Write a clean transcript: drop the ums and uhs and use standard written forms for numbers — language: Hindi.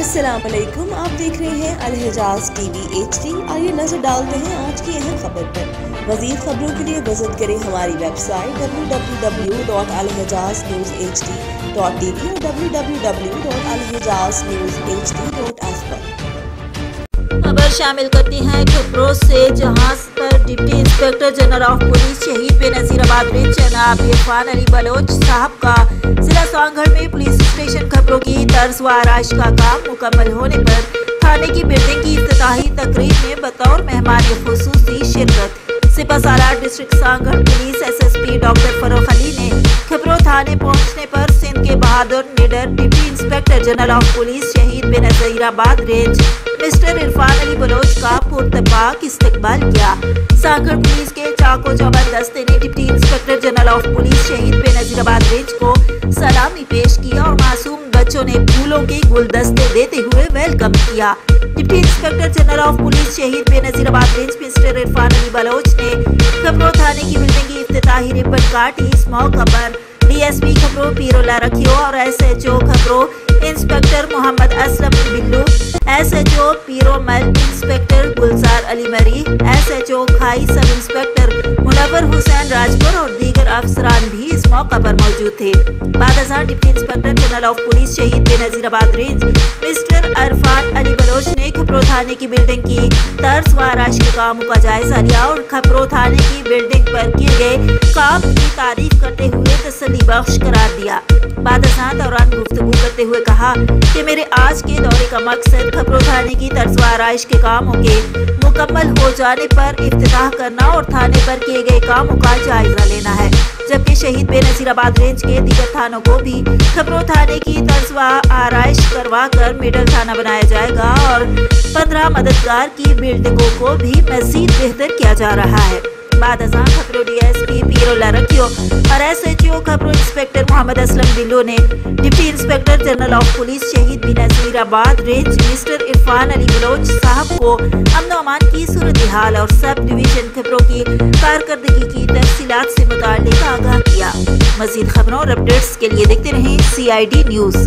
अस्सलाम वालेकुम, आप देख रहे हैं अल-हिजाज़ टीवी HD। आइए नजर डालते हैं आज की अहम खबर पर। मज़ीद खबरों के लिए विजिट करें हमारी वेबसाइट www.alhijaznews.hd.tv और www.alhijaznews.hd.app पर। खबर शामिल करती हैं खबरों से, जहां पर deputy inspector general of police Shaheed Benazirabad range जनाब इरफान अली बलोच साहब का जिला सांगढ़ में पुलिस स्टेशन खबरों की तर्ज व आराइश का काम मुकम्मल होने पर थाने की बिल्डिंग की इफ्तिताही तकरीब में बतौर मेहमान खुसूसी शिरकत। सिपहसालार district Sanghar police SSP doctor Farrukh Ali ने खबरों थाने पहुंचने पर सिंध के बहादुर निडर deputy inspector general of police Shaheed Benazirabad range mister Irfan Ali Baloch का पुरतपाक इस्तकबाल किया। सांगढ़ पुलिस के चाको चौबंद दस्ते ने deputy inspector general of police Shaheed Benazirabad range को सलामी पेश किया और मासूम बच्चों ने फूलों के गुलदस्ते देते हुए वेलकम किया। Deputy inspector general of police Shaheed Benazirabad range mister Irfan Ali Baloch ने खबरों थाने की बिल्डिंग की इफ्तिताही रिबन काटी। इस मौका पर DSP खबरों पीरोला रखियो और SHO खबरों inspector Mohammad Aslam Billu, SHO Piromal inspector Gulzar Ali Mari, SHO खाई सब इंस्पेक्टर मुनव्वर हुसैन राजपुर और दीगर अफसरान भी इस मौका पर मौजूद थे। बादशाह deputy inspector general of police Shaheed Benazirabad range mister Irfan Ali Baloch ने खबरों थाने की बिल्डिंग की तर्ज व आराइश के कामों का जायजा लिया और खबरों थाने की बिल्डिंग पर किए गए काम की तारीफ करते हुए तसल्ली बख्श करार दिया। बादशाह दौरान गुफ्तगू करते हुए कहा कि मेरे आज के दौरे का मकसद खबरों थाने की तर्ज व आराइश के कामों के मुकम्मल हो जाने पर इफ्तिताह करना और थाने पर किए गए कामों का जायजा लेना है, जबकि शहीद बेनज़ीराबाद रेंज के दीगर थानों को भी खबरों थाने की तर्ज व आराइश करवा कर मिडल थाना बनाया जाएगा और 15 मददगार की बिल्डिंगों को भी मजीद बेहतर किया जा रहा है। बादशाह खबरों DSP पीरोला रखियो और SHO खबरों इंस्पेक्टर मोहम्मद असलम बिल्लो ने deputy inspector general of police Shaheed Benazirabad range mister Irfan Ali Baloch साहब को अमन अमान की सूरत हाल और सब डिवीजन खबरों की कारकर्दगी की तफसीलात से मुताल्लिक आगाह किया। मजीद खबरों और अपडेट्स के लिए देखते रहें CID न्यूज़।